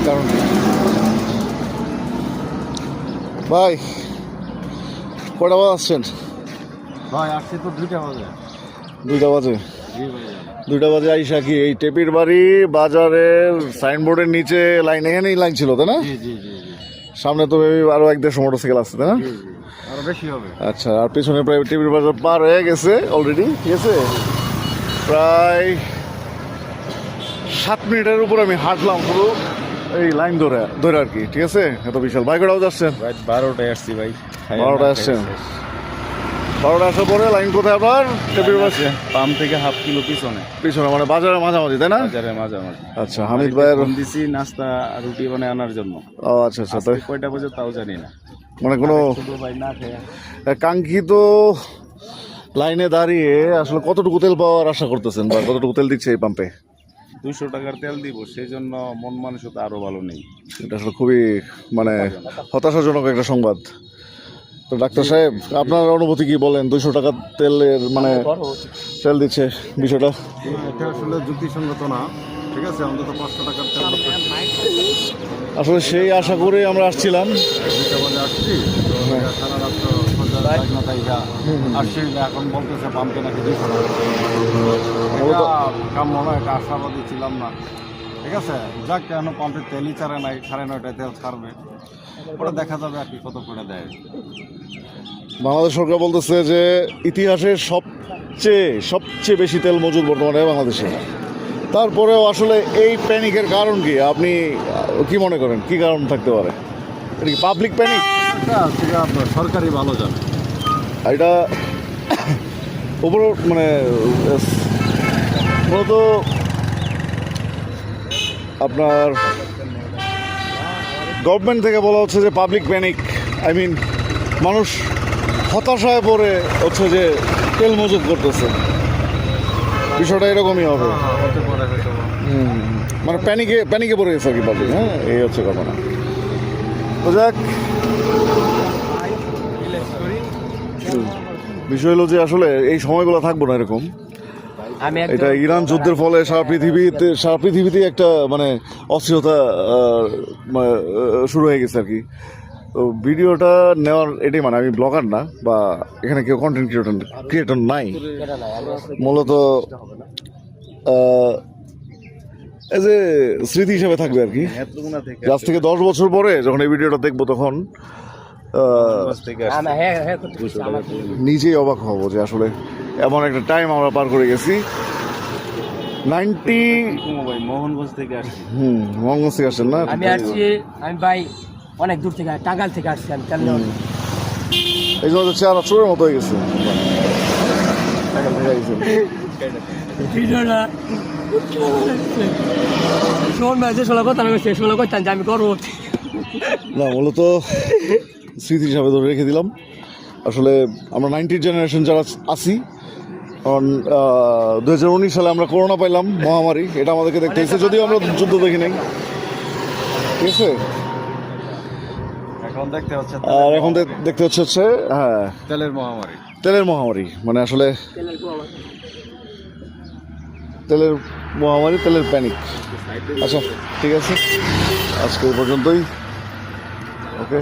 কারণ ভাই কটা বাজে আসছেন? ভাই আসছে তো 2টা বাজে। 2টা বাজে? জি ভাই। 2টা বাজে আইসা কি এই টেপির বাড়ি বাজারের সাইনবোর্ডের নিচে লাইন, এখানেই লাইন ছিল তাই না? জি জি জি জি সামনে তো আরো 1-150 মোটরসাইকেল আসছে তাই না? জি জি, আরো বেশি হবে। আচ্ছা, আর পেছনে প্রায় টেপির বাজার পার হয়ে গেছে অলরেডি, ঠিক আছে? প্রায় 7 মিনিটের উপর আমি হাঁটলাম পুরো এই লাইন ধরে ধরে আর কি, ঠিক আছে? এত বিশাল। ভাই কটাও যাচ্ছেন? ভাই 12টায় আসছি ভাই। 12টায় আসছেন? 12টা আসার পরে লাইন কোথায় আবার? টেপির বাসে পাম্প থেকে হাফ কিলো পিছনে, পিছনে, মানে বাজারের মাঝামাঝি তাই না? বাজারের মাঝামাঝি। আচ্ছা, হামিদ ভাইয়ের ফোন দিছি নাস্তা রুটি বানায় আনার জন্য। ও আচ্ছা আচ্ছা, তাই কয়টা বাজে তাও জানি না, মানে কোনো শুধু ভাই না খেয়ে। কাঙ্ক্ষিত লাইনে দাঁড়িয়ে আসলে কতটুকু তেল পাওয়ার আশা করতেছেন বা কতটুকু তেল দিচ্ছে এই পাম্পে? 200 টাকার তেল দিব, সেই জন্য মন মানসিকতা আরো ভালো নেই। এটা আসলে খুবই মানে হতাশাজনক একটা সংবাদ। তো ডাক্তার সাহেব, আপনার অনুভূতি কি বলেন? 200 টাকা তেলের মানে তেল দিচ্ছে বিষয়টা? এটা আসলে যুক্তিসঙ্গত না, ঠিক আছে? অন্তত 500 টাকার তেল আসলে সেই আশা করে আমরা আসছিলাম। 2টা বাজে আসছি, তো সারা রাত্র আসছি, এখন বলতেছে পাম্পে নাকি 200 টাকা। এটা কাম্য নয়, এটা আশাবাদী ছিলাম না, ঠিক আছে? যাক, কেন পাম্পে তেলই ছাড়ে নাই, 9:30টায় তেল ছাড়বে, ওটা দেখা যাবে আর কি কত করে দেয়। বাংলাদেশ সরকার বলতেছে যে ইতিহাসের সবচেয়ে বেশি তেল মজুদ বর্তমানে বাংলাদেশে। তারপরেও আসলে এই প্যানিকের কারণ কি? আপনি কি মনে করেন, কি কারণ থাকতে পারে? এটা কি পাবলিক প্যানিক? এটা হচ্ছে আপনার সরকারি ভালো জানে। এটা উপর মানে মূলত আপনার গভর্নমেন্ট থেকে বলা হচ্ছে যে পাবলিক প্যানিক, আই মিন মানুষ হতাশায় পড়ে হচ্ছে যে তেল মজুত করতেছে, বিষয়টা এরকমই হবে। হতে পারে হয়তো। মানে প্যানিকে পড়ে গেছে আর কি পাবলিক। হ্যাঁ, এই হচ্ছে ঘটনা। তো যাক, বিষয় হলো যে আসলে এই সময়গুলো থাকবো না এরকম। এটা ইরান যুদ্ধের ফলে সারা পৃথিবীতে একটা মানে অস্থিরতা শুরু হয়ে গেছে আর কি। তো ভিডিওটা নেওয়ার এটাই, মানে আমি ব্লগার না বা এখানে কেউ কন্টেন্ট ক্রিয়েটর নাই, মূলত এজ এ স্মৃতি হিসেবে থাকবে আর কি। আজ থেকে 10 বছর পরে যখন এই ভিডিওটা দেখবো তখন নিজেই অবাক হব যে আসলে এমন একটা টাইম আমরা পার করে গেছি। মোহনগঞ্জ থেকে আসছি। মোহনগঞ্জ থেকে আসছেন না? আমি ভাই অনেক দূর থেকে, টাঙ্গাইল থেকে আসছি আমি। এই জন্য চেহারা চোরের মতো হয়ে গেছে। না, মূলত স্মৃতি হিসাবে ধরে রেখে দিলাম। আসলে আমরা 90 জেনারেশন যারা আছি, কারণ 2019 সালে আমরা করোনা পাইলাম, মহামারী, এটা আমাদেরকে দেখতে হয়েছে, যদিও আমরা যুদ্ধ দেখি নাই, ঠিক আছে? আর এখন দেখতে হচ্ছে হ্যাঁ তেলের মহামারী, মানে আসলে তেলের মহামারী, তেলের প্যানিক। আচ্ছা, ঠিক আছে, আজকে এই পর্যন্তই। ওকে।